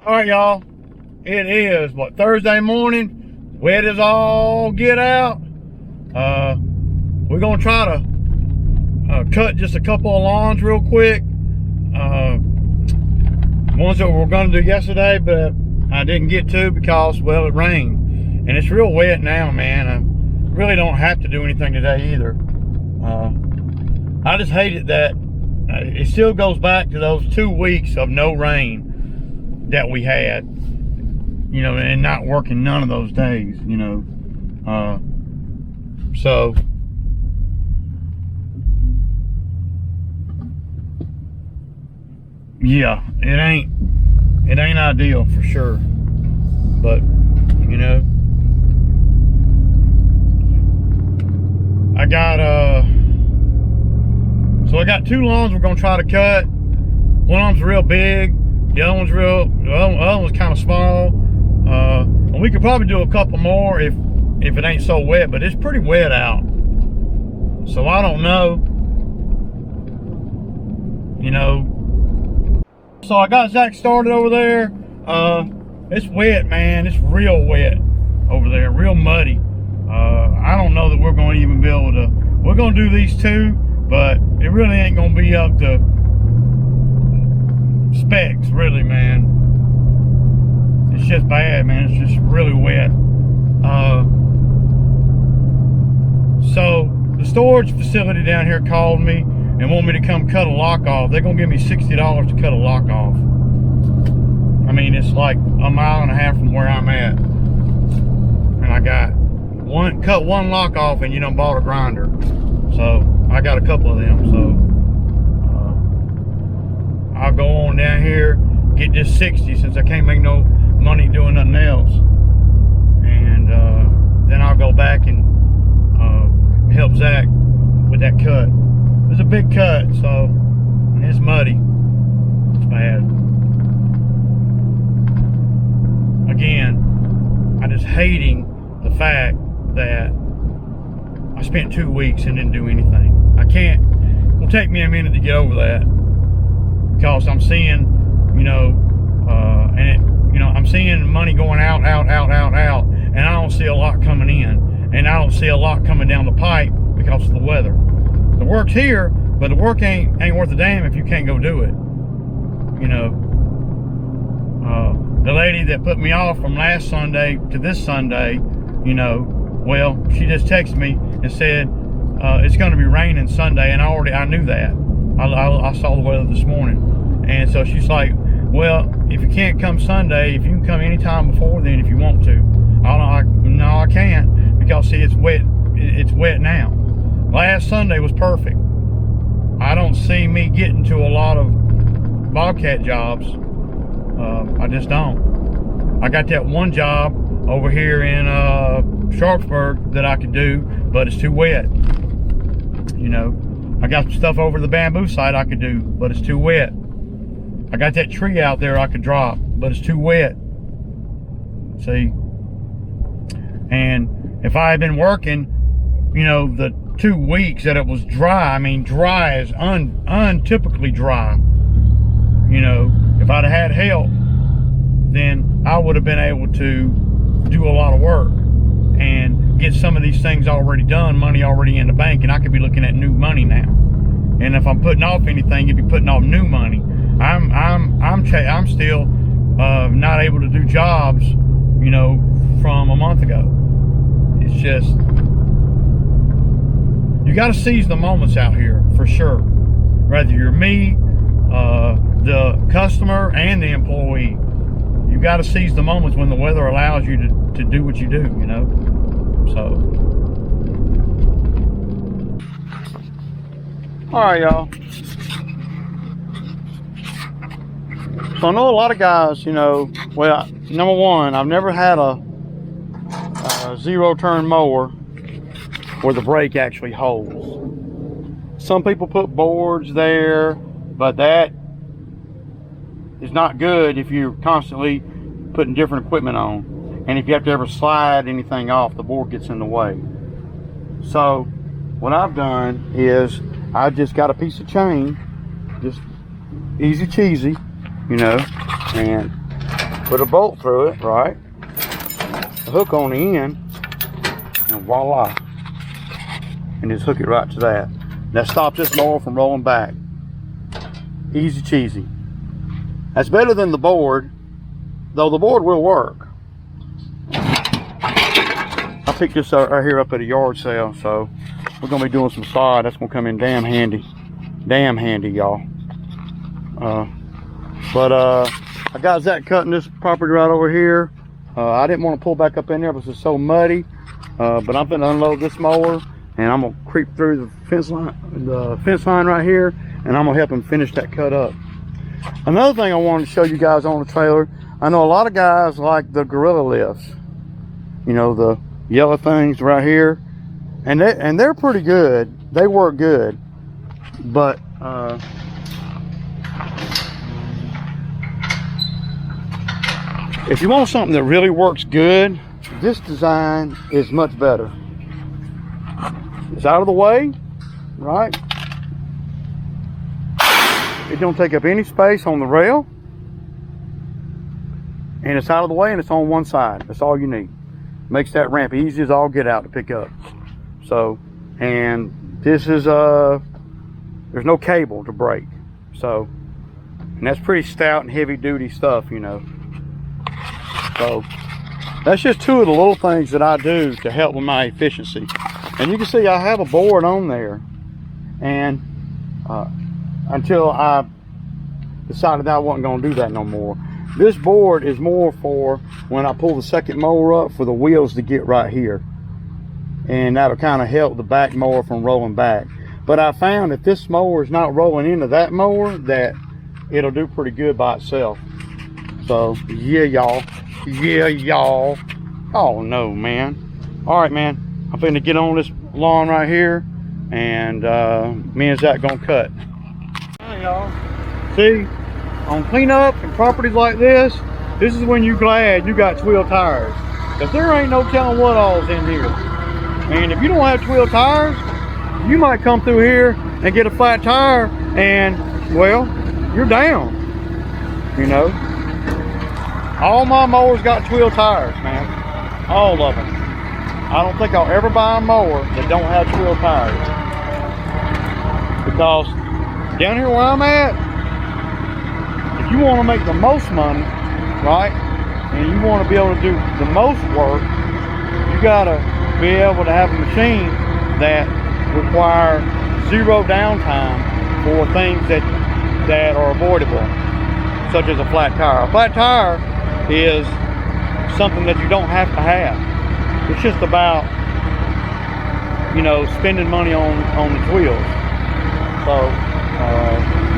All right, y'all. It is Thursday morning. Wet as all get out. We're gonna try to cut just a couple of lawns real quick. Ones that we were gonna do yesterday, but I didn't get to because, well, it rained and it's real wet now, man. I really don't have to do anything today either. I just hate it that it still goes back to those 2 weeks of no rain that we had, you know, and not working none of those days, you know. So yeah, it ain't ideal for sure, but you know, I got 2 lawns we're gonna try to cut. One of them's real big, the other one's kind of small. And we could probably do a couple more if it ain't so wet, but it's pretty wet out, so I don't know, you know. So I got Zach started over there. It's wet, man. It's real wet over there, real muddy. I don't know that we're going to even be able to. We're going to do these 2, but it really ain't going to be up to specs, really, man. It's just bad, man. It's just really wet. So the storage facility down here called me and want me to come cut a lock off. They're gonna give me $60 to cut a lock off. I mean, it's like 1.5 miles from where I'm at, and I got cut one lock off, and you done bought a grinder. So I got a couple of them. So I'll go on down here, get this 60 since I can't make no money doing nothing else, and then I'll go back and help Zach with that cut. It's a big cut, so it's muddy. It's bad. Again, I'm just hating the fact that I spent 2 weeks and didn't do anything. It'll take me a minute to get over that, because I'm seeing, you know, I'm seeing money going out, and I don't see a lot coming in, and I don't see a lot coming down the pipe because of the weather. The work's here, but the work ain't worth a damn if you can't go do it. You know, the lady that put me off from last Sunday to this Sunday, you know, well, she just texted me and said it's going to be raining Sunday, and I knew that. I saw the weather this morning, and so she's like, well, if you can't come Sunday, if you can come anytime before then if you want to. No, I can't, because see, it's wet. It's wet now. Last Sunday was perfect. I don't see me getting to a lot of Bobcat jobs. I just don't. I got that one job over here in Sharpsburg that I could do, but it's too wet. You know, I got some stuff over the bamboo site I could do, but it's too wet. I got that tree out there I could drop, but it's too wet. See? And if I had been working, you know, the 2 weeks that it was dry, I mean, dry is untypically dry. You know, if I'd have had help, then I would have been able to do a lot of work and get some of these things already done, money already in the bank, and I could be looking at new money now. And if I'm putting off anything, you'd be putting off new money. I'm still not able to do jobs, you know, from a month ago. It's just, you got to seize the moments out here for sure. Whether you're me, the customer, and the employee, you got to seize the moments when the weather allows you to do what you do, you know. So, all right, y'all. So I know a lot of guys, you know, well, number one, I've never had a zero turn mower where the brake actually holds. Some people put boards there, but that is not good if you're constantly putting different equipment on. And if you have to ever slide anything off, the board gets in the way. So what I've done is I just got a piece of chain, just easy cheesy, you know, and put a bolt through it, right? A hook on the end, and voila. And just hook it right to that. That stops this mower from rolling back. Easy cheesy. That's better than the board, though the board will work. I picked this right here up at a yard sale, so we're gonna be doing some sod. That's gonna come in damn handy. Damn handy, y'all. I got Zach cutting this property right over here. I didn't want to pull back up in there because it's so muddy. But I'm gonna unload this mower and I'm gonna creep through the fence line right here, and I'm gonna help him finish that cut up. Another thing I wanted to show you guys on the trailer, I know a lot of guys like the Gorilla lifts. You know, the yellow things right here, and they're pretty good. They work good, but if you want something that really works good, this design is much better. It's out of the way, right? It don't take up any space on the rail, and it's out of the way, and it's on one side. That's all you need. Makes that ramp easy as all get out to pick up. So, and this is there's no cable to break. So, and that's pretty stout and heavy duty stuff, you know. So that's just two of the little things that I do to help with my efficiency. And you can see I have a board on there, and until I decided that I wasn't going to do that no more. This board is more for when I pull the second mower up, for the wheels to get right here, and that'll kind of help the back mower from rolling back. But I found if this mower is not rolling into that mower, that it'll do pretty good by itself. So yeah, y'all. Yeah, y'all. Oh no, man. All right, man, I'm finna get on this lawn right here, and me and Zach gonna cut. Hey, y'all. See, on cleanup and properties like this is when you're glad you got 12 tires, because there ain't no telling what all's in here. And if you don't have 12 tires, you might come through here and get a flat tire, and well, you're down, you know. All my mowers got 12 tires, man. All of them. I don't think I'll ever buy a mower that don't have 12 tires. Because down here where I'm at, if you want to make the most money, right, and you want to be able to do the most work, you got to be able to have a machine that require zero downtime for things that are avoidable, such as a flat tire. A flat tire is something that you don't have to have. It's just about, you know, spending money on the wheels. So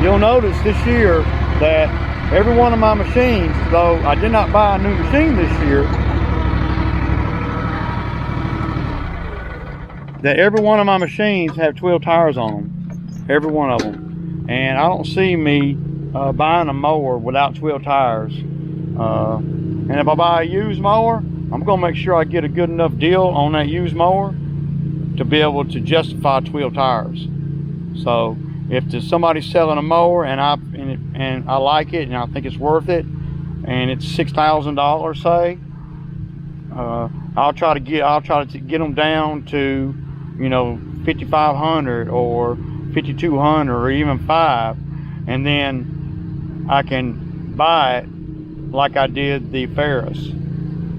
you'll notice this year that every one of my machines, though I did not buy a new machine this year, that every one of my machines have 12 tires on them. Every one of them. And I don't see me buying a mower without 12 tires. And if I buy a used mower, I'm gonna make sure I get a good enough deal on that used mower to be able to justify 12 tires. So if there's somebody selling a mower and I like it and I think it's worth it, and it's $6,000, say, I'll try to get them down to, you know, 5,500 or 5,200 or even 5, and then I can buy it like I did the Ferris.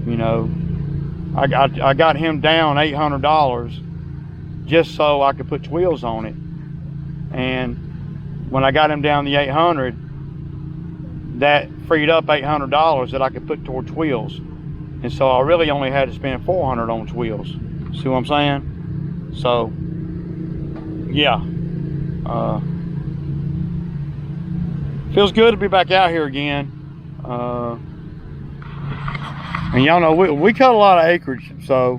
You know, I got him down $800 just so I could put wheels on it. And when I got him down the 800, that freed up $800 that I could put towards wheels. And so I really only had to spend $400 on wheels. See what I'm saying? So, yeah. Feels good to be back out here again. And y'all know we cut a lot of acreage, so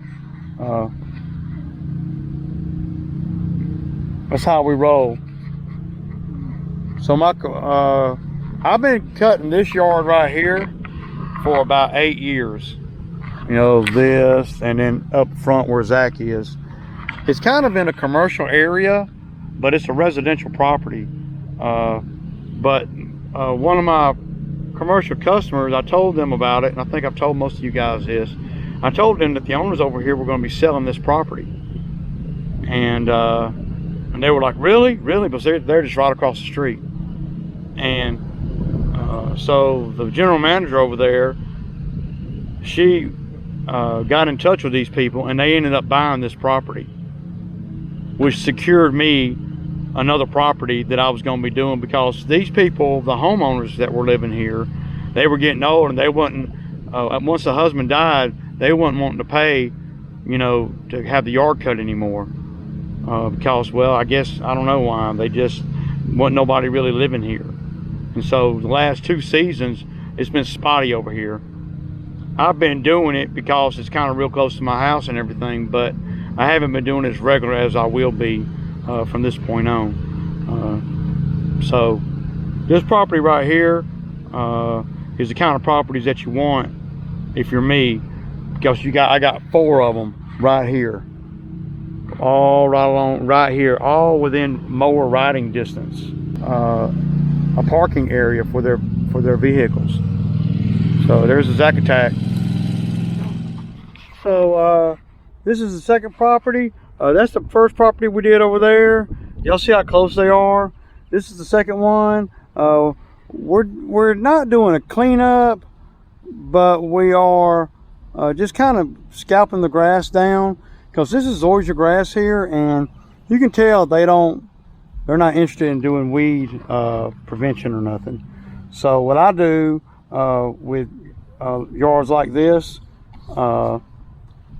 that's how we roll. So I've been cutting this yard right here for about 8 years. You know, this, and then up front where Zach is. It's kind of in a commercial area, but it's a residential property. But one of my commercial customers, I told them about it, and I think I've told most of you guys this. I told them that the owners over here were going to be selling this property, and they were like, really? Because they're just right across the street. And so the general manager over there, she got in touch with these people, and they ended up buying this property, which secured me another property that I was going to be doing, because these people, the homeowners that were living here, they were getting old, and they wasn't, once the husband died, they wasn't wanting to pay, you know, to have the yard cut anymore, because, well, I guess, I don't know why, they just wasn't nobody really living here. And so the last 2 seasons, it's been spotty over here. I've been doing it because it's kind of real close to my house and everything, but I haven't been doing it as regular as I will be from this point on. So this property right here is the kind of properties that you want if you're me, because I got 4 of them right here, all right along right here, all within mower riding distance. A parking area for their vehicles. So there's the Zacatec. So this is the second property. That's the first property we did over there. Y'all see how close they are? This is the second one. We're not doing a cleanup, but we are just kind of scalping the grass down, because this is zoysia grass here, and you can tell they're not interested in doing weed prevention or nothing. So what I do with yards like this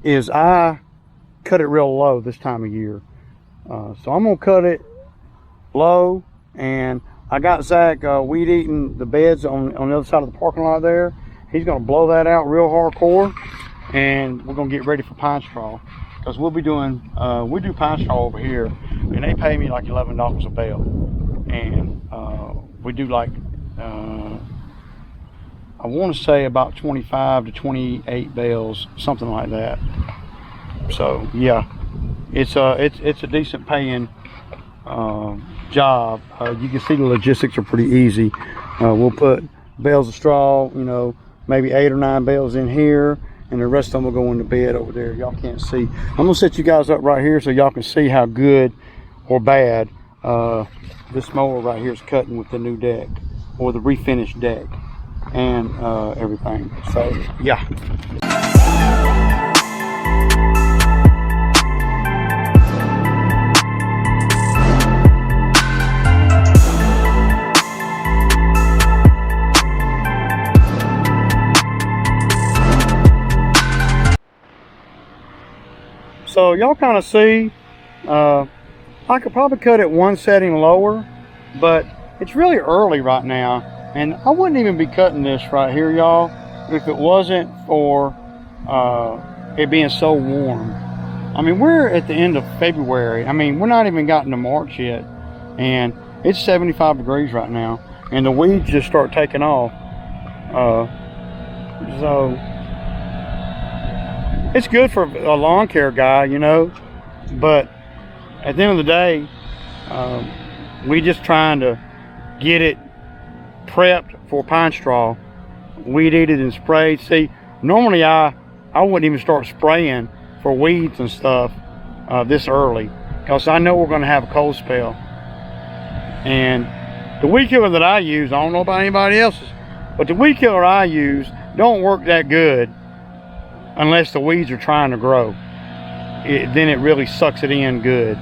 is I cut it real low this time of year. So I'm gonna cut it low, and I got Zach weed eating the beds on the other side of the parking lot there. He's gonna blow that out real hardcore, and we're gonna get ready for pine straw, because we'll be doing we do pine straw over here, and they pay me like $11 a bale, and we do like I want to say about 25 to 28 bales, something like that. So yeah, it's a decent paying job. You can see the logistics are pretty easy. We'll put bales of straw, you know, maybe 8 or 9 bales in here, and the rest of them will go in the bed over there. Y'all can't see. I'm gonna set you guys up right here so y'all can see how good or bad this mower right here is cutting with the new deck, or the refinished deck, and everything. So yeah. So y'all kind of see, I could probably cut it 1 setting lower, but it's really early right now, and I wouldn't even be cutting this right here, y'all, if it wasn't for it being so warm. I mean, we're at the end of February. I mean, we're not even gotten to March yet, and it's 75 degrees right now, and the weeds just start taking off. So it's good for a lawn care guy, you know, but at the end of the day, we just trying to get it prepped for pine straw, weed eated and sprayed. See, normally I wouldn't even start spraying for weeds and stuff this early, because I know we're going to have a cold spell. And the weed killer that I use, I don't know about anybody else's, but the weed killer I use don't work that good unless the weeds are trying to grow. Then it really sucks it in good.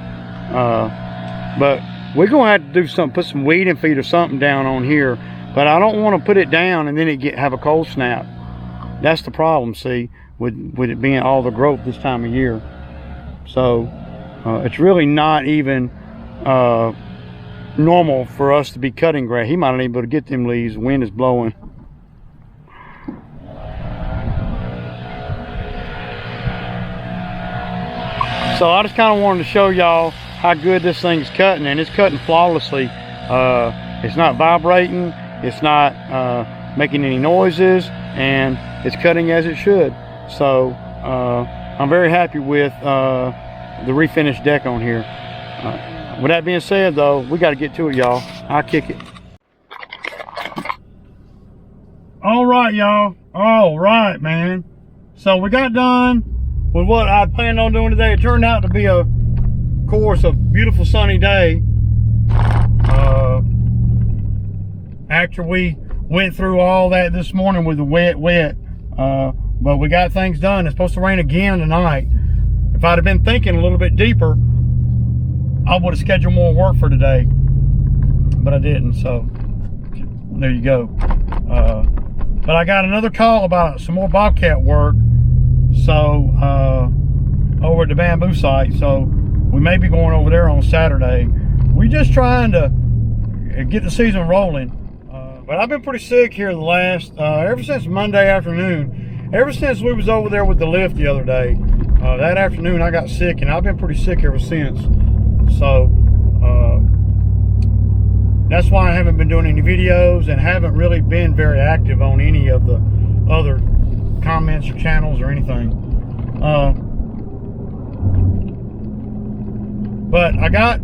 But we're going to have to do something, put some weeding feed or something down on here, but I don't want to put it down and then have a cold snap. That's the problem, see, with it being all the growth this time of year. So it's really not even normal for us to be cutting grass. He might not even be able to get them leaves. The wind is blowing. So I just kind of wanted to show y'all how good this thing's cutting, and it's cutting flawlessly. It's not vibrating, it's not making any noises, and it's cutting as it should. So I'm very happy with the refinished deck on here. With that being said, though, we got to get to it, y'all. I'll kick it. All right, y'all. All right, man. So we got done with what I planned on doing today. It turned out to be, of course, a beautiful sunny day. After we went through all that this morning with the wet. But we got things done. It's supposed to rain again tonight. If I'd have been thinking a little bit deeper, I would have scheduled more work for today. But I didn't, so there you go. But I got another call about some more bobcat work. So over at the bamboo site. So we may be going over there on Saturday. We just trying to get the season rolling. But I've been pretty sick here the last, ever since Monday afternoon. Ever since we was over there with the lift the other day. That afternoon I got sick, and I've been pretty sick ever since. So that's why I haven't been doing any videos and haven't really been very active on any of the other comments or channels or anything. But I got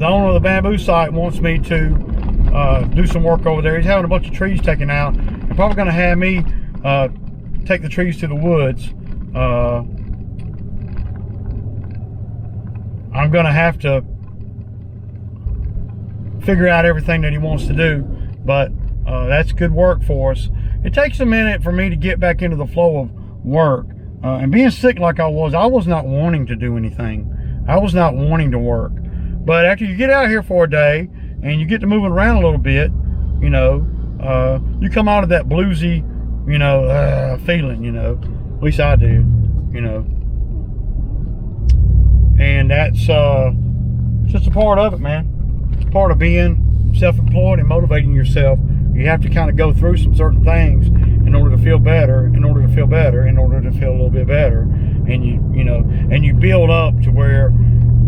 the owner of the bamboo site wants me to do some work over there. He's having a bunch of trees taken out. He's probably going to have me take the trees to the woods. I'm going to have to figure out everything that he wants to do, but that's good work for us. It takes a minute for me to get back into the flow of work. And being sick like I was not wanting to do anything. I was not wanting to work. But after you get out here for a day and you get to moving around a little bit, you know, you come out of that bluesy, you know, feeling, you know. At least I do, you know. And that's just a part of it, man. It's part of being self-employed and motivating yourself. You have to kind of go through some certain things in order to feel better, in order to feel better, in order to feel a little bit better. And you know, and you build up to where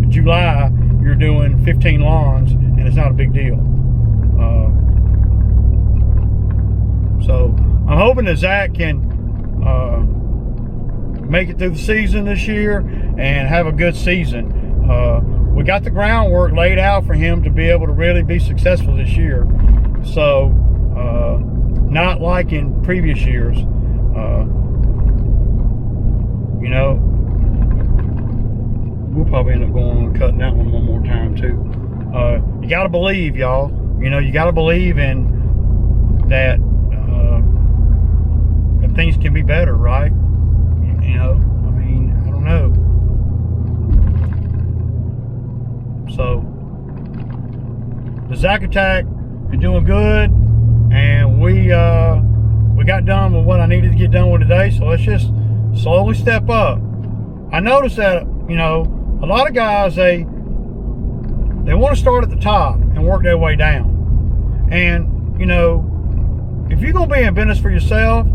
July you're doing 15 lawns and it's not a big deal. So I'm hoping that Zach can make it through the season this year and have a good season. We got the groundwork laid out for him to be able to really be successful this year. So not like in previous years. You know, we'll probably end up going on and cutting that one more time too. You got to believe, y'all. You know, you got to believe in that that things can be better, right? You know, I mean, I don't know. So the Zach Attack is doing good, and we got done with what I needed to get done with today. So let's just slowly step up. I noticed that, you know, a lot of guys, they want to start at the top and work their way down. And, you know, if you're going to be in business for yourself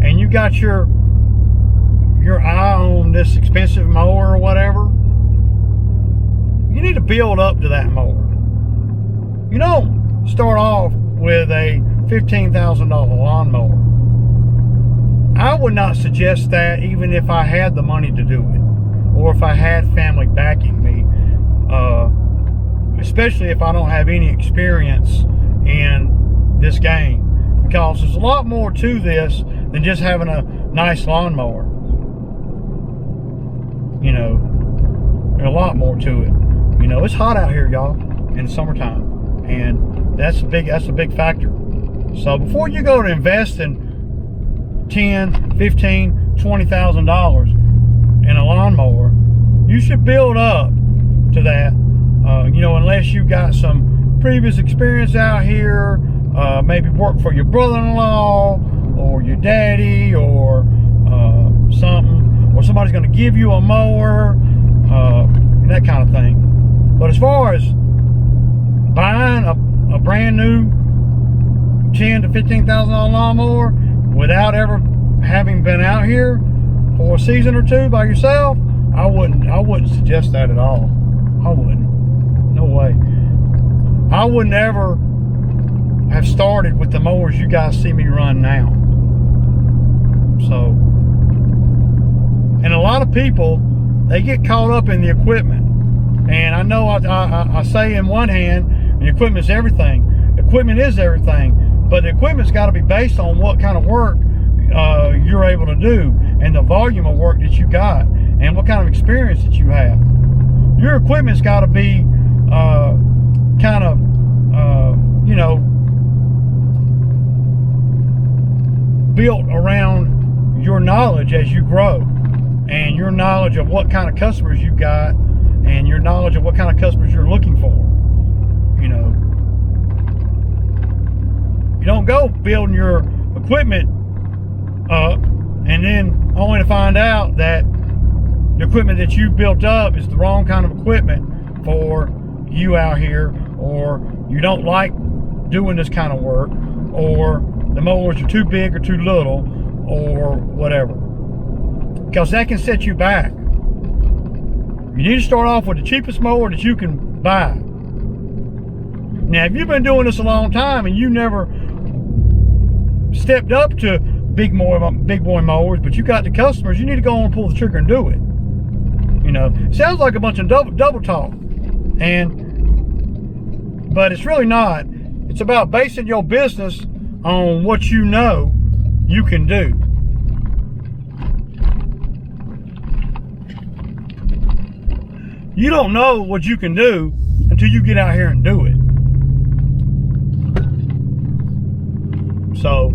and you got your eye on this expensive mower or whatever, you need to build up to that mower. You don't start off with a $15,000 lawnmower. I would not suggest that even if I had the money to do it, or if I had family backing me, especially if I don't have any experience in this game, because there's a lot more to this than just having a nice lawnmower. You know, there's a lot more to it. You know, it's hot out here, y'all, in the summertime, and that's a big factor. So before you go to invest in $10,000, $15,000, $20,000 in a lawnmower, you should build up to that. You know, unless you got some previous experience out here, maybe work for your brother-in-law or your daddy or something, or somebody's going to give you a mower, that kind of thing. But as far as buying a brand new $10,000 to $15,000 lawnmower without ever having been out here for a season or two by yourself, I wouldn't suggest that at all. I wouldn't. No way. I would never have started with the mowers you guys see me run now. So, and a lot of people, they get caught up in the equipment. And I know I say in one hand, the equipment's everything. equipment is everything, but the equipment's got to be based on what kind of work you're able to do, and the volume of work that you got, and what kind of experience that you have. Your equipment's got to be kind of, you know, built around your knowledge as you grow, and your knowledge of what kind of customers you got, and your knowledge of what kind of customers you're looking for. You know, you don't go building your equipment up and then only to find out that the equipment that you built up is the wrong kind of equipment for you out here, or you don't like doing this kind of work, or the mowers are too big or too little, or whatever, because that can set you back. You need to start off with the cheapest mower that you can buy. Now, if you've been doing this a long time and you never stepped up to big boy mowers, but you got the customers, you need to go on and pull the trigger and do it. You know, sounds like a bunch of double talk, but it's really not. It's about basing your business on what you know you can do. You don't know what you can do until you get out here and do it. So,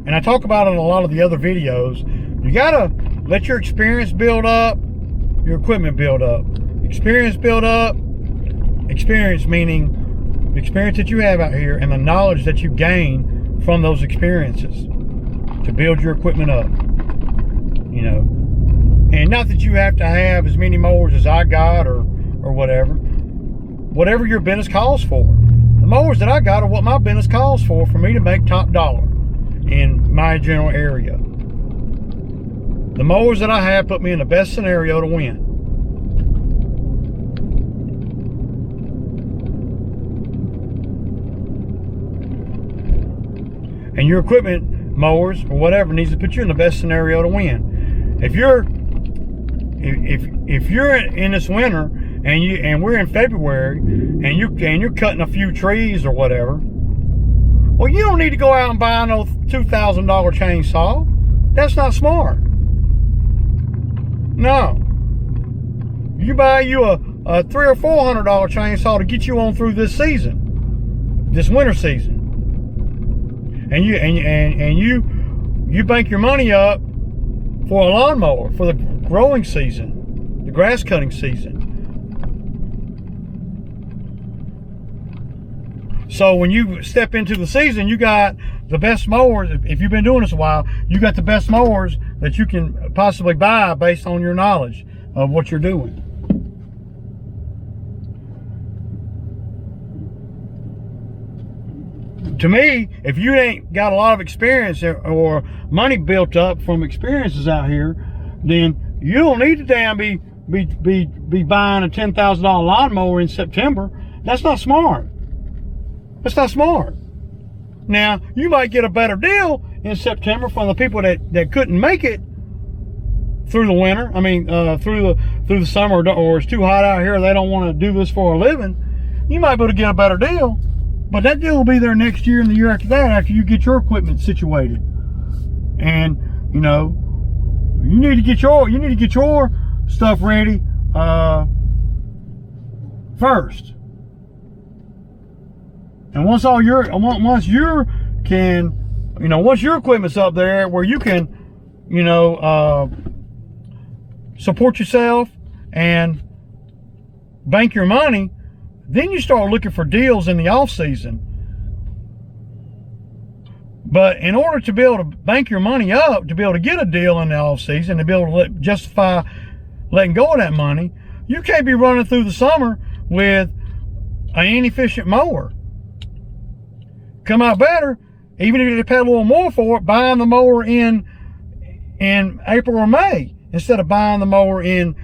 and I talk about it in a lot of the other videos, you gotta let your experience build up, your equipment build up. Experience build up, experience meaning the experience that you have out here and the knowledge that you gain from those experiences to build your equipment up. You know, and not that you have to have as many mowers as I got or whatever your business calls for. The mowers that I got are what my business calls for me to make top dollar in my general area. The mowers that I have put me in the best scenario to win. And your equipment, mowers or whatever, needs to put you in the best scenario to win. If you're in this winter and we're in February and you're cutting a few trees or whatever, well, you don't need to go out and buy no $2,000 chainsaw. That's not smart. No. You buy you a $300 or $400 chainsaw to get you on through this season, this winter season. And you bank your money up for a lawnmower for the growing season, the grass cutting season. So when you step into the season, you got the best mowers. If you've been doing this a while, you got the best mowers that you can possibly buy based on your knowledge of what you're doing. To me, if you ain't got a lot of experience or money built up from experiences out here, then you don't need to damn be buying a $10,000 lawnmower in September. That's not smart. That's not smart. Now, you might get a better deal in September from the people that couldn't make it through the winter. I mean, through the summer, or it's too hot out here, they don't want to do this for a living. You might be able to get a better deal. But that deal will be there next year and the year after that, after you get your equipment situated. And you know, you need to get your stuff ready first. And once your equipment's up there where you can, you know, support yourself and bank your money, then you start looking for deals in the off season. But in order to be able to bank your money up, to be able to get a deal in the off season, to be able to justify letting go of that money, you can't be running through the summer with an inefficient mower. Come out better, even if you pay a little more for it, buying the mower in April or May instead of buying the mower in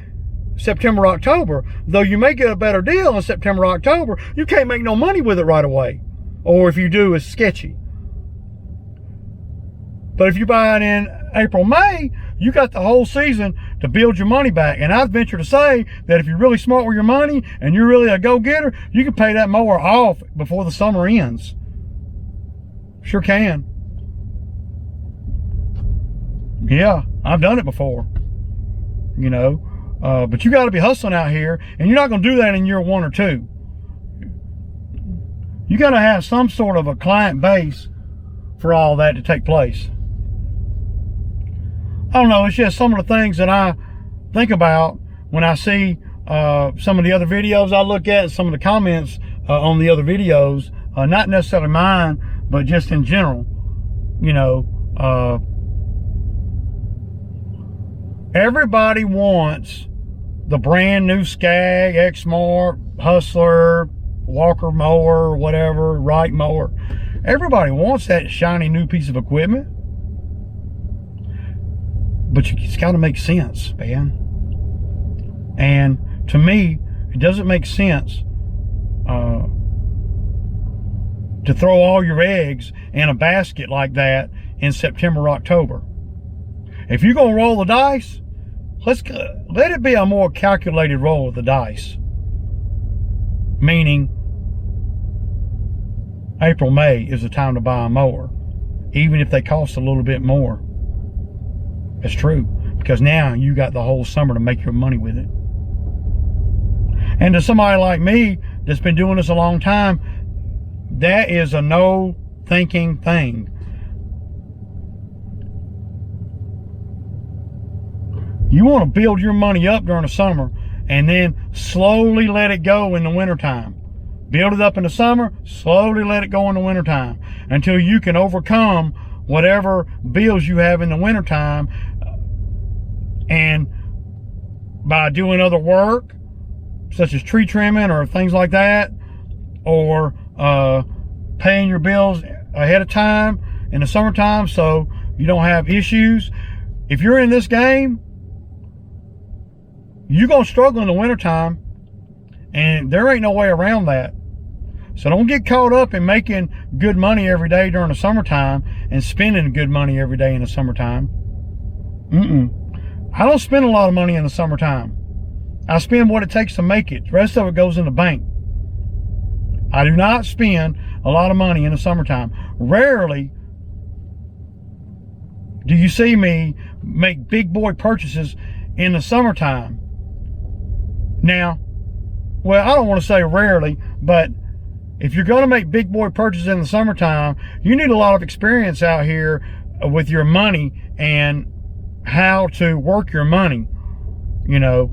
September, October. Though you may get a better deal in September, October, you can't make no money with it right away. Or if you do, it's sketchy. But if you buy it in April, May, you got the whole season to build your money back. And I'd venture to say that if you're really smart with your money and you're really a go-getter, you can pay that mower off before the summer ends. Sure can. Yeah, I've done it before. You know, but you got to be hustling out here, and you're not going to do that in year 1 or 2. You got to have some sort of a client base for all that to take place. I don't know, it's just some of the things that I think about when I see some of the other videos I look at, and some of the comments on the other videos, not necessarily mine, but just in general. You know, everybody wants the brand new Skag, Exmark, Hustler, Walker mower, whatever, Wright mower. Everybody wants that shiny new piece of equipment. But it's got to make sense, man. And to me, it doesn't make sense to throw all your eggs in a basket like that in September, October. If you're going to roll the dice, let it be a more calculated roll of the dice. Meaning, April, May is the time to buy a mower, even if they cost a little bit more. It's true, because now you got the whole summer to make your money with it. And to somebody like me that's been doing this a long time, that is a no thinking thing. You want to build your money up during the summer and then slowly let it go in the wintertime. Build it up in the summer, slowly let it go in the wintertime until you can overcome whatever bills you have in the wintertime. And by doing other work, such as tree trimming or things like that, or paying your bills ahead of time in the summertime so you don't have issues. If you're in this game, you're going to struggle in the wintertime, and there ain't no way around that. So don't get caught up in making good money every day during the summertime and spending good money every day in the summertime. I don't spend a lot of money in the summertime. I spend what it takes to make it. The rest of it goes in the bank. I do not spend a lot of money in the summertime. Rarely do you see me make big boy purchases in the summertime. Now, well, I don't want to say rarely, but if you're going to make big boy purchases in the summertime, you need a lot of experience out here with your money and how to work your money, you know.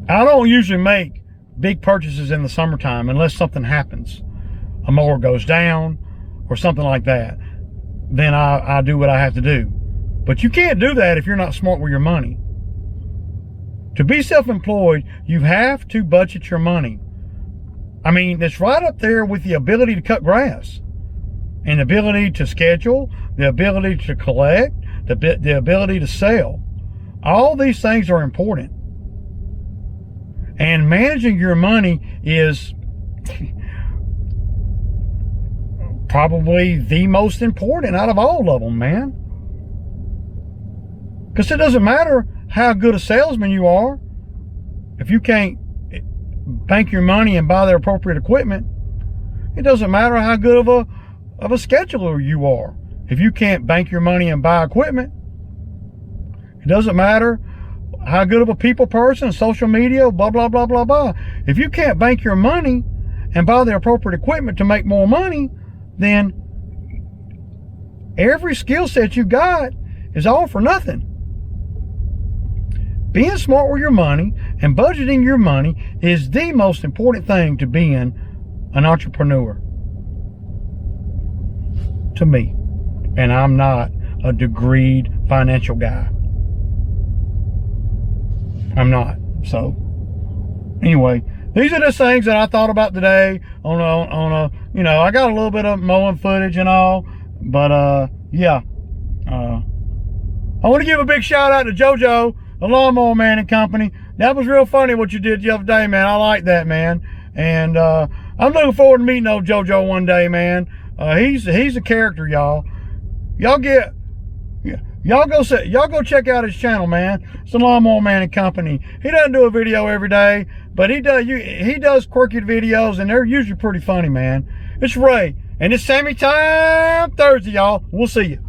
I don't usually make big purchases in the summertime unless something happens. A mower goes down or something like that. Then I do what I have to do. But you can't do that if you're not smart with your money. To be self-employed, you have to budget your money. I mean, it's right up there with the ability to cut grass, and the ability to schedule, the ability to collect, the ability to sell. All these things are important. And managing your money is probably the most important out of all of them, man. Because it doesn't matter how good a salesman you are. If you can't bank your money and buy the appropriate equipment, it doesn't matter how good of a scheduler you are. If you can't bank your money and buy equipment, it doesn't matter how good of a people person, social media, blah, blah, blah, blah, blah. If you can't bank your money and buy the appropriate equipment to make more money, then every skill set you got is all for nothing. Being smart with your money and budgeting your money is the most important thing to being an entrepreneur. To me. And I'm not a degreed financial guy. I'm not. So, anyway, these are the things that I thought about today on a you know, I got a little bit of mowing footage and all, but yeah. I want to give a big shout out to JoJo, the Lawnmower Man and Company. That was real funny what you did the other day, man. I like that, man. And I'm looking forward to meeting old JoJo one day, man. He's a character, y'all. Y'all get Y'all go check out his channel, man. It's the Lawnmower Man and Company. He doesn't do a video every day, but he does quirky videos, and they're usually pretty funny, man. It's Ray, and it's Sammy Time Thursday, y'all. We'll see you.